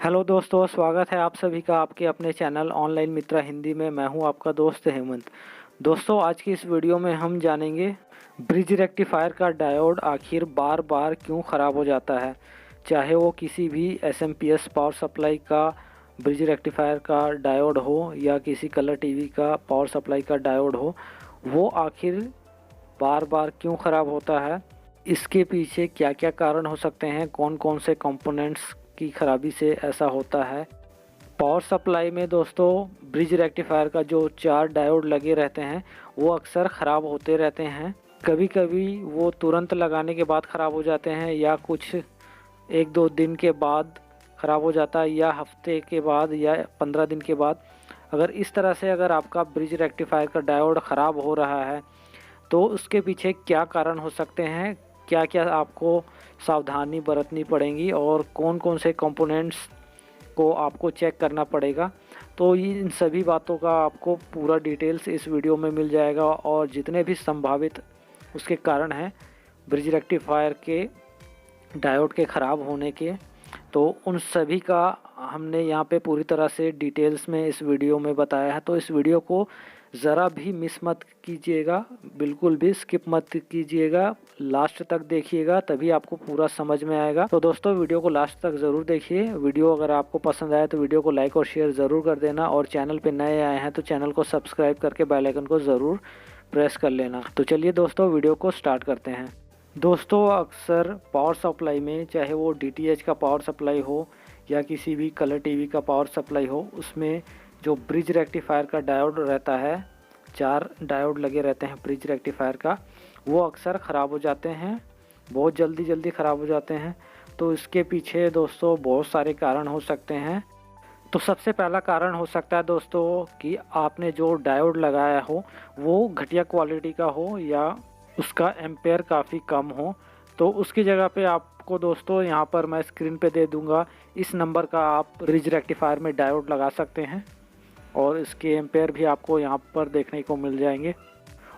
Hello दोस्तों, स्वागत है आप सभी का आपके अपने चैनल ऑनलाइन मित्रा हिंदी में। मैं हूं आपका दोस्त हेमंत। दोस्तों, आज की इस वीडियो में हम जानेंगे ब्रिज रेक्टिफायर का डायोड आखिर बार बार क्यों ख़राब हो जाता है। चाहे वो किसी भी एसएमपीएस पावर सप्लाई का ब्रिज रेक्टिफायर का डायोड हो या किसी कलर टीवी का पावर सप्लाई का डायोड हो, वो आखिर बार बार क्यों ख़राब होता है, इसके पीछे क्या क्या कारण हो सकते हैं, कौन कौन से कंपोनेंट्स की खराबी से ऐसा होता है। पावर सप्लाई में दोस्तों ब्रिज रेक्टिफायर का जो 4 डायोड लगे रहते हैं वो अक्सर ख़राब होते रहते हैं। कभी कभी वो तुरंत लगाने के बाद ख़राब हो जाते हैं या कुछ 1-2 दिन के बाद ख़राब हो जाता है या हफ्ते के बाद या 15 दिन के बाद। अगर इस तरह से अगर आपका ब्रिज रेक्टिफायर का डायोड ख़राब हो रहा है तो उसके पीछे क्या कारण हो सकते हैं, क्या क्या आपको सावधानी बरतनी पड़ेगी और कौन कौन से कंपोनेंट्स को आपको चेक करना पड़ेगा। तो इन सभी बातों का आपको पूरा डिटेल्स इस वीडियो में मिल जाएगा और जितने भी संभावित उसके कारण हैं ब्रिज रेक्टिफायर के डायोड के ख़राब होने के, तो उन सभी का हमने यहाँ पे पूरी तरह से डिटेल्स में इस वीडियो में बताया है। तो इस वीडियो को ज़रा भी मिस मत कीजिएगा, बिल्कुल भी स्किप मत कीजिएगा, लास्ट तक देखिएगा तभी आपको पूरा समझ में आएगा। तो दोस्तों, वीडियो को लास्ट तक ज़रूर देखिए। वीडियो अगर आपको पसंद आए तो वीडियो को लाइक और शेयर ज़रूर कर देना और चैनल पे नए आए हैं तो चैनल को सब्सक्राइब करके बेल आइकन को ज़रूर प्रेस कर लेना। तो चलिए दोस्तों, वीडियो को स्टार्ट करते हैं। दोस्तों, अक्सर पावर सप्लाई में चाहे वो डीटीएच का पावर सप्लाई हो या किसी भी कलर टीवी का पावर सप्लाई हो, उसमें जो ब्रिज रेक्टिफायर का डायोड रहता है, 4 डायोड लगे रहते हैं ब्रिज रेक्टिफायर का, वो अक्सर ख़राब हो जाते हैं, बहुत जल्दी ख़राब हो जाते हैं। तो इसके पीछे दोस्तों बहुत सारे कारण हो सकते हैं। तो सबसे पहला कारण हो सकता है दोस्तों कि आपने जो डायोड लगाया हो वो घटिया क्वालिटी का हो या उसका एम्पेयर काफ़ी कम हो। तो उसकी जगह पे आपको दोस्तों यहाँ पर मैं स्क्रीन पे दे दूँगा, इस नंबर का आप ब्रिज रेक्टिफायर में डायोड लगा सकते हैं और इसके एम्पेयर भी आपको यहाँ पर देखने को मिल जाएंगे।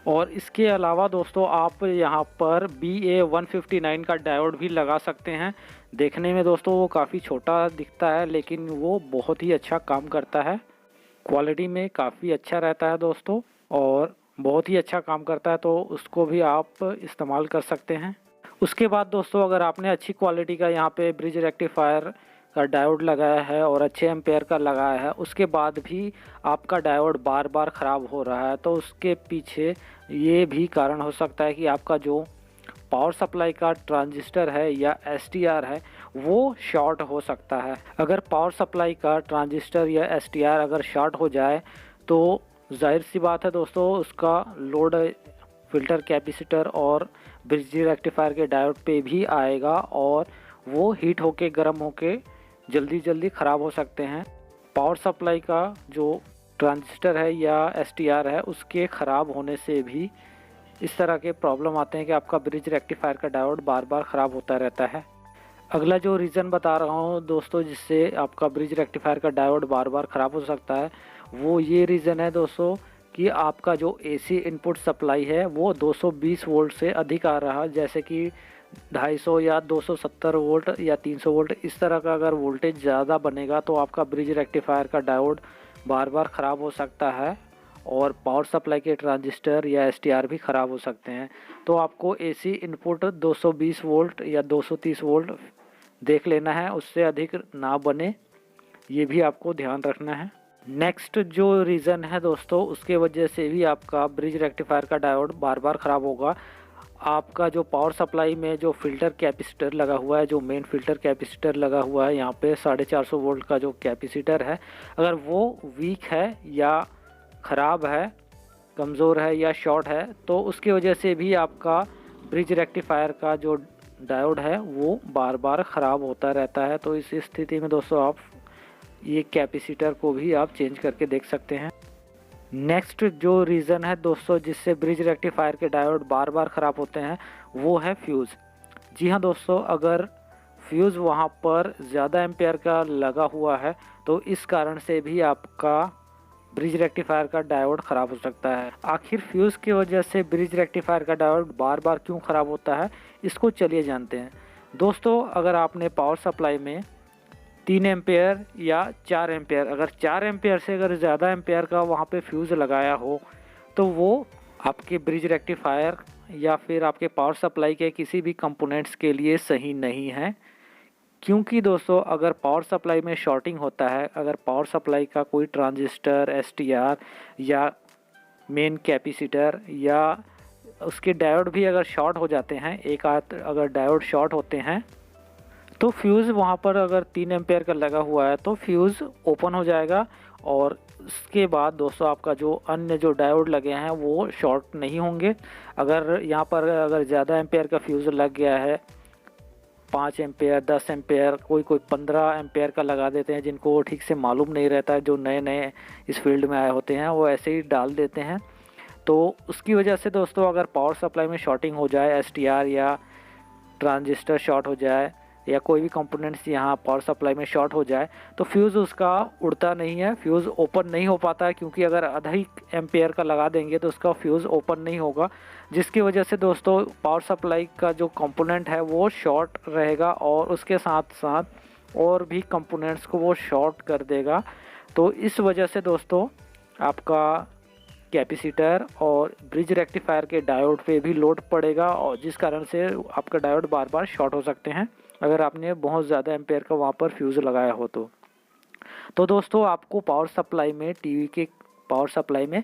और इसके अलावा दोस्तों आप यहाँ पर BA159 का डायोड भी लगा सकते हैं। देखने में दोस्तों वो काफ़ी छोटा दिखता है लेकिन वो बहुत ही अच्छा काम करता है, क्वालिटी में काफ़ी अच्छा रहता है दोस्तों और बहुत ही अच्छा काम करता है, तो उसको भी आप इस्तेमाल कर सकते हैं। उसके बाद दोस्तों, अगर आपने अच्छी क्वालिटी का यहाँ पे ब्रिज रेक्टिफायर का डायोड लगाया है और अच्छे एम्पेयर का लगाया है, उसके बाद भी आपका डायोड बार बार ख़राब हो रहा है, तो उसके पीछे ये भी कारण हो सकता है कि आपका जो पावर सप्लाई का ट्रांजिस्टर है या STR है वो शॉर्ट हो सकता है। अगर पावर सप्लाई का ट्रांजिस्टर या STR अगर शॉर्ट हो जाए तो जाहिर सी बात है दोस्तों, उसका लोड फिल्टर कैपेसिटर और ब्रिज रेक्टिफायर के डायोड पे भी आएगा और वो हीट होके गर्म होके जल्दी ख़राब हो सकते हैं। पावर सप्लाई का जो ट्रांजिस्टर है या STR है उसके ख़राब होने से भी इस तरह के प्रॉब्लम आते हैं कि आपका ब्रिज रेक्टिफायर का डायोड बार बार ख़राब होता रहता है। अगला जो रीज़न बता रहा हूँ दोस्तों जिससे आपका ब्रिज रेक्टिफायर का डायोड बार बार ख़राब हो सकता है, वो ये रीज़न है दोस्तों कि आपका जो AC इनपुट सप्लाई है वो 220 वोल्ट से अधिक आ रहा है, जैसे कि 250 या 270 वोल्ट या 300 वोल्ट, इस तरह का अगर वोल्टेज ज़्यादा बनेगा तो आपका ब्रिज रेक्टिफायर का डायोड बार बार ख़राब हो सकता है और पावर सप्लाई के ट्रांजिस्टर या STR भी ख़राब हो सकते हैं। तो आपको AC इनपुट 220 वोल्ट या 230 वोल्ट देख लेना है, उससे अधिक ना बने, ये भी आपको ध्यान रखना है। नेक्स्ट जो रीज़न है दोस्तों, उसके वजह से भी आपका ब्रिज रेक्टिफायर का डायोड बार बार ख़राब होगा, आपका जो पावर सप्लाई में जो फ़िल्टर कैपेसिटर लगा हुआ है, जो मेन फ़िल्टर कैपेसिटर लगा हुआ है यहाँ पे 450 वोल्ट का जो कैपेसिटर है, अगर वो वीक है या ख़राब है, कमज़ोर है या शॉर्ट है, तो उसकी वजह से भी आपका ब्रिज रेक्टिफायर का जो डायोड है वो बार बार ख़राब होता रहता है। तो इस स्थिति में दोस्तों आप ये कैपेसिटर को भी आप चेंज करके देख सकते हैं। नेक्स्ट जो रीज़न है दोस्तों जिससे ब्रिज रेक्टिफायर के डायोड बार बार ख़राब होते हैं वो है फ्यूज़। जी हाँ दोस्तों, अगर फ्यूज़ वहाँ पर ज़्यादा एम्पेयर का लगा हुआ है तो इस कारण से भी आपका ब्रिज रेक्टिफायर का डायोड ख़राब हो सकता है। आखिर फ्यूज़ की वजह से ब्रिज रेक्टिफायर का डायोड बार बार क्यों ख़राब होता है, इसको चलिए जानते हैं। दोस्तों, अगर आपने पावर सप्लाई में 3 एम्पेयर या 4 एम्पेयर, अगर 4 एम्पेयर से अगर ज़्यादा एम्पेयर का वहाँ पे फ्यूज़ लगाया हो तो वो आपके ब्रिज रेक्टिफायर या फिर आपके पावर सप्लाई के किसी भी कंपोनेंट्स के लिए सही नहीं है। क्योंकि दोस्तों अगर पावर सप्लाई में शॉर्टिंग होता है, अगर पावर सप्लाई का कोई ट्रांजिस्टर, एसटीआर या मेन कैपेसिटर या उसके डायोड भी अगर शॉर्ट हो जाते हैं, एक आध अगर डायोड शॉर्ट होते हैं तो फ्यूज़ वहाँ पर अगर 3 एम्पेयर का लगा हुआ है तो फ्यूज़ ओपन हो जाएगा और उसके बाद दोस्तों आपका जो अन्य जो डायोड लगे हैं वो शॉर्ट नहीं होंगे। अगर यहाँ पर अगर ज़्यादा एम्पेयर का फ्यूज़ लग गया है, 5 एम्पेयर, 10 एम्पेयर, कोई 15 एम्पेयर का लगा देते हैं, जिनको ठीक से मालूम नहीं रहता है, जो नए नए इस फील्ड में आए होते हैं वो ऐसे ही डाल देते हैं। तो उसकी वजह से दोस्तों अगर पावर सप्लाई में शॉर्टिंग हो जाए, एसटीआर या ट्रांजिस्टर शॉर्ट हो जाए या कोई भी कंपोनेंट्स यहाँ पावर सप्लाई में शॉर्ट हो जाए तो फ्यूज़ उसका उड़ता नहीं है, फ्यूज़ ओपन नहीं हो पाता है। क्योंकि अगर अधिक एम्पेयर का लगा देंगे तो उसका फ्यूज़ ओपन नहीं होगा, जिसकी वजह से दोस्तों पावर सप्लाई का जो कंपोनेंट है वो शॉर्ट रहेगा और उसके साथ साथ और भी कंपोनेंट्स को वो शॉर्ट कर देगा। तो इस वजह से दोस्तों आपका कैपेसिटर और ब्रिज रेक्टिफायर के डायोड पे भी लोड पड़ेगा और जिस कारण से आपका डायोड बार बार शॉर्ट हो सकते हैं अगर आपने बहुत ज़्यादा एम्पेयर का वहाँ पर फ्यूज़ लगाया हो तो दोस्तों आपको पावर सप्लाई में, टीवी के पावर सप्लाई में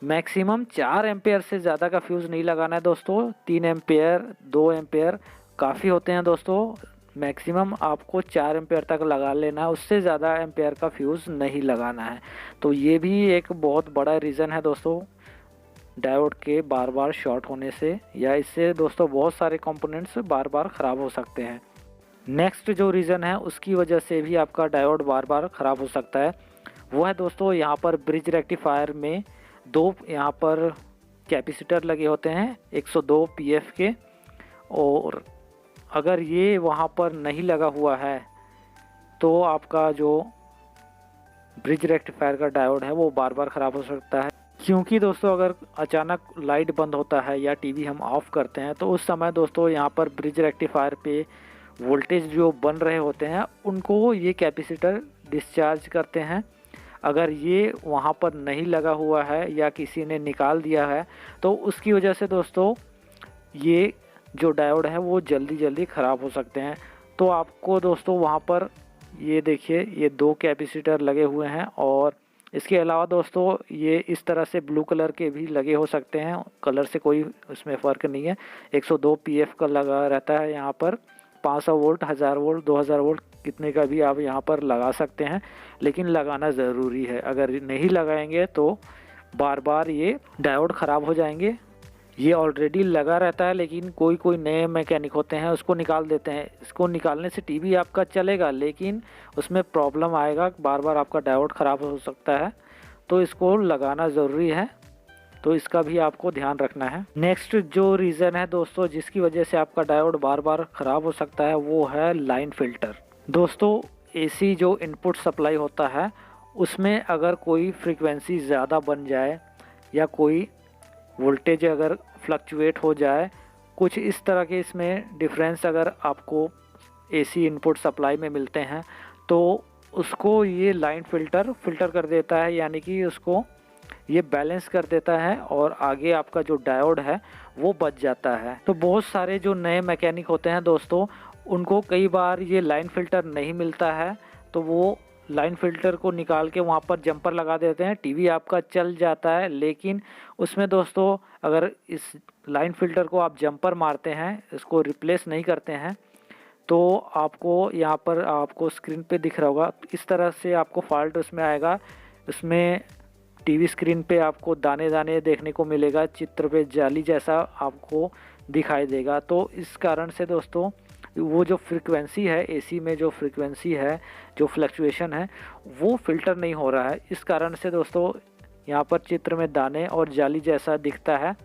मैक्सिमम 4 एम्पेयर से ज़्यादा का फ्यूज़ नहीं लगाना है दोस्तों। 3 एम्पेयर, 2 एम्पेयर काफ़ी होते हैं दोस्तों। मैक्सिमम आपको 4 एम्पेयर तक लगा लेना है, उससे ज़्यादा एम्पेयर का फ्यूज़ नहीं लगाना है। तो ये भी एक बहुत बड़ा रीज़न है दोस्तों डायोड के बार बार शॉर्ट होने से, या इससे दोस्तों बहुत सारे कंपोनेंट्स बार बार ख़राब हो सकते हैं। नेक्स्ट जो रीज़न है उसकी वजह से भी आपका डायोड बार बार ख़राब हो सकता है वो है दोस्तों यहाँ पर ब्रिज रेक्टिफायर में 2 यहाँ पर कैपेसिटर लगे होते हैं 102 पीएफ के, और अगर ये वहाँ पर नहीं लगा हुआ है तो आपका जो ब्रिज रेक्टिफायर का डायोड है वो बार बार ख़राब हो सकता है। क्योंकि दोस्तों अगर अचानक लाइट बंद होता है या टीवी हम ऑफ़ करते हैं तो उस समय दोस्तों यहाँ पर ब्रिज रेक्टिफायर पे वोल्टेज जो बन रहे होते हैं उनको ये कैपेसिटर डिस्चार्ज करते हैं। अगर ये वहाँ पर नहीं लगा हुआ है या किसी ने निकाल दिया है तो उसकी वजह से दोस्तों ये जो डायोड है वो जल्दी ख़राब हो सकते हैं। तो आपको दोस्तों वहाँ पर ये देखिए ये 2 कैपेसिटर लगे हुए हैं और इसके अलावा दोस्तों ये इस तरह से ब्लू कलर के भी लगे हो सकते हैं, कलर से कोई उसमें फ़र्क नहीं है। 102 पीएफ का लगा रहता है यहाँ पर, 500 वोल्ट, 1000 वोल्ट, 2000 वोल्ट कितने का भी आप यहाँ पर लगा सकते हैं, लेकिन लगाना ज़रूरी है। अगर नहीं लगाएंगे तो बार बार ये डायोड ख़राब हो जाएंगे। ये ऑलरेडी लगा रहता है लेकिन कोई नए मैकेनिक होते हैं उसको निकाल देते हैं। इसको निकालने से टीवी आपका चलेगा लेकिन उसमें प्रॉब्लम आएगा, बार बार आपका डायोड ख़राब हो सकता है। तो इसको लगाना ज़रूरी है, तो इसका भी आपको ध्यान रखना है। नेक्स्ट जो रीज़न है दोस्तों जिसकी वजह से आपका डायोड बार बार ख़राब हो सकता है वो है लाइन फ़िल्टर। दोस्तों एसी जो इनपुट सप्लाई होता है उसमें अगर कोई फ्रीक्वेंसी ज़्यादा बन जाए या कोई वोल्टेज अगर फ्लक्चुएट हो जाए, कुछ इस तरह के इसमें डिफरेंस अगर आपको एसी इनपुट सप्लाई में मिलते हैं तो उसको ये लाइन फ़िल्टर कर देता है, यानी कि उसको ये बैलेंस कर देता है और आगे आपका जो डायोड है वो बच जाता है। तो बहुत सारे जो नए मैकेनिक होते हैं दोस्तों उनको कई बार ये लाइन फ़िल्टर नहीं मिलता है तो वो लाइन फ़िल्टर को निकाल के वहाँ पर जंपर लगा देते हैं, टीवी आपका चल जाता है। लेकिन उसमें दोस्तों अगर इस लाइन फ़िल्टर को आप जंपर मारते हैं, इसको रिप्लेस नहीं करते हैं, तो आपको यहाँ पर आपको स्क्रीन पे दिख रहा होगा इस तरह से आपको फॉल्ट उसमें आएगा। उसमें टीवी स्क्रीन पे आपको दाने दाने देखने को मिलेगा, चित्र पे जाली जैसा आपको दिखाई देगा। तो इस कारण से दोस्तों वो जो फ्रीक्वेंसी है एसी में, जो फ्रीक्वेंसी है, जो फ्लक्चुएशन है वो फ़िल्टर नहीं हो रहा है। इस कारण से दोस्तों यहाँ पर चित्र में दाने और जाली जैसा दिखता है,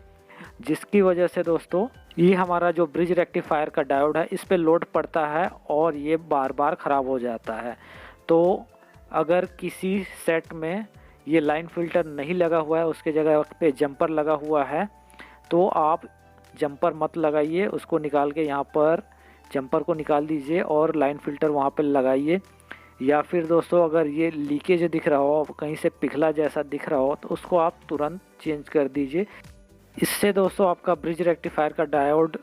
जिसकी वजह से दोस्तों ये हमारा जो ब्रिज रेक्टिफायर का डायोड है इस पे लोड पड़ता है और ये बार बार ख़राब हो जाता है। तो अगर किसी सेट में ये लाइन फ़िल्टर नहीं लगा हुआ है, उसके जगह पे जंपर लगा हुआ है, तो आप जंपर मत लगाइए, उसको निकाल के यहाँ पर जंपर को निकाल दीजिए और लाइन फ़िल्टर वहाँ पर लगाइए। या फिर दोस्तों अगर ये लीकेज दिख रहा हो, कहीं से पिघला जैसा दिख रहा हो, तो उसको आप तुरंत चेंज कर दीजिए। इससे दोस्तों आपका ब्रिज रेक्टिफायर का डायोड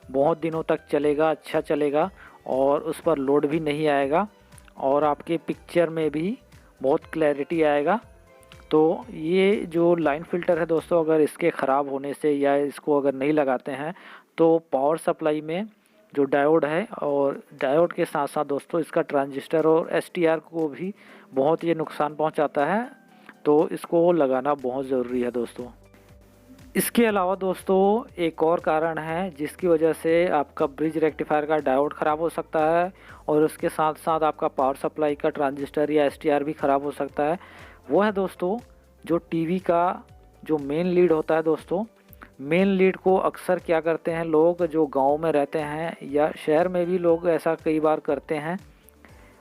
बहुत दिनों तक चलेगा, अच्छा चलेगा और उस पर लोड भी नहीं आएगा और आपके पिक्चर में भी बहुत क्लैरिटी आएगा। तो ये जो लाइन फ़िल्टर है दोस्तों, अगर इसके ख़राब होने से या इसको अगर नहीं लगाते हैं तो पावर सप्लाई में जो डायोड है, और डायोड के साथ साथ दोस्तों इसका ट्रांजिस्टर और एसटीआर को भी बहुत ये नुकसान पहुंचाता है। तो इसको लगाना बहुत ज़रूरी है दोस्तों। इसके अलावा दोस्तों एक और कारण है जिसकी वजह से आपका ब्रिज रेक्टिफायर का डायोड ख़राब हो सकता है और उसके साथ साथ आपका पावर सप्लाई का ट्रांजिस्टर या एसटीआर भी ख़राब हो सकता है। वो है दोस्तों जो टीवी का जो मेन लीड होता है दोस्तों। मेन लीड को अक्सर क्या करते हैं लोग जो गांव में रहते हैं या शहर में भी लोग ऐसा कई बार करते हैं,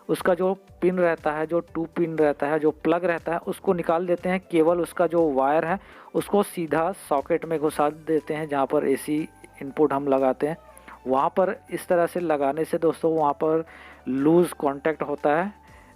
उसका जो पिन रहता है, जो 2 पिन रहता है, जो प्लग रहता है, उसको निकाल देते हैं। केवल उसका जो वायर है उसको सीधा सॉकेट में घुसा देते हैं जहाँ पर एसी इनपुट हम लगाते हैं। वहाँ पर इस तरह से लगाने से दोस्तों वहाँ पर लूज़ कांटेक्ट होता है,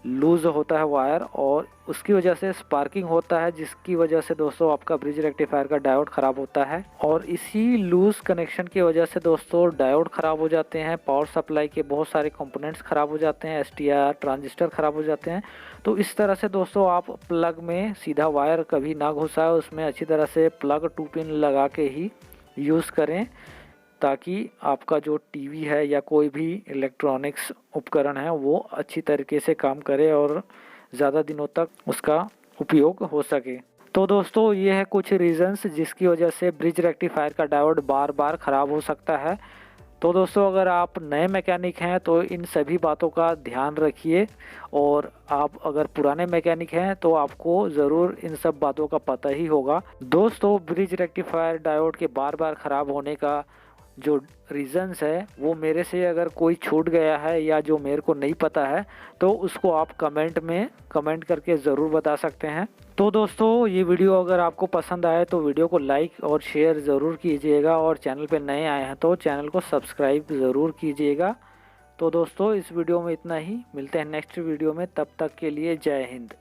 लूज़ होता है वायर और उसकी वजह से स्पार्किंग होता है, जिसकी वजह से दोस्तों आपका ब्रिज रेक्टिफायर का डायोड ख़राब होता है। और इसी लूज़ कनेक्शन की वजह से दोस्तों डायोड ख़राब हो जाते हैं, पावर सप्लाई के बहुत सारे कंपोनेंट्स ख़राब हो जाते हैं, एसटीआर ट्रांजिस्टर ख़राब हो जाते हैं। तो इस तरह से दोस्तों आप प्लग में सीधा वायर कभी ना घुसाएं, उसमें अच्छी तरह से प्लग 2 पिन लगा के ही यूज़ करें, ताकि आपका जो टीवी है या कोई भी इलेक्ट्रॉनिक्स उपकरण है वो अच्छी तरीके से काम करे और ज़्यादा दिनों तक उसका उपयोग हो सके। तो दोस्तों ये है कुछ रीज़न्स जिसकी वजह से ब्रिज रेक्टिफायर का डायोड बार बार ख़राब हो सकता है। तो दोस्तों अगर आप नए मैकेनिक हैं तो इन सभी बातों का ध्यान रखिए, और आप अगर पुराने मैकेनिक हैं तो आपको ज़रूर इन सब बातों का पता ही होगा। दोस्तों ब्रिज रेक्टिफायर डायोड के बार बार ख़राब होने का जो रीज़न्स है वो मेरे से अगर कोई छूट गया है या जो मेरे को नहीं पता है तो उसको आप कमेंट में कमेंट करके ज़रूर बता सकते हैं। तो दोस्तों ये वीडियो अगर आपको पसंद आए तो वीडियो को लाइक और शेयर ज़रूर कीजिएगा, और चैनल पे नए आए हैं तो चैनल को सब्सक्राइब ज़रूर कीजिएगा। तो दोस्तों इस वीडियो में इतना ही, मिलते हैं नेक्स्ट वीडियो में, तब तक के लिए जय हिंद।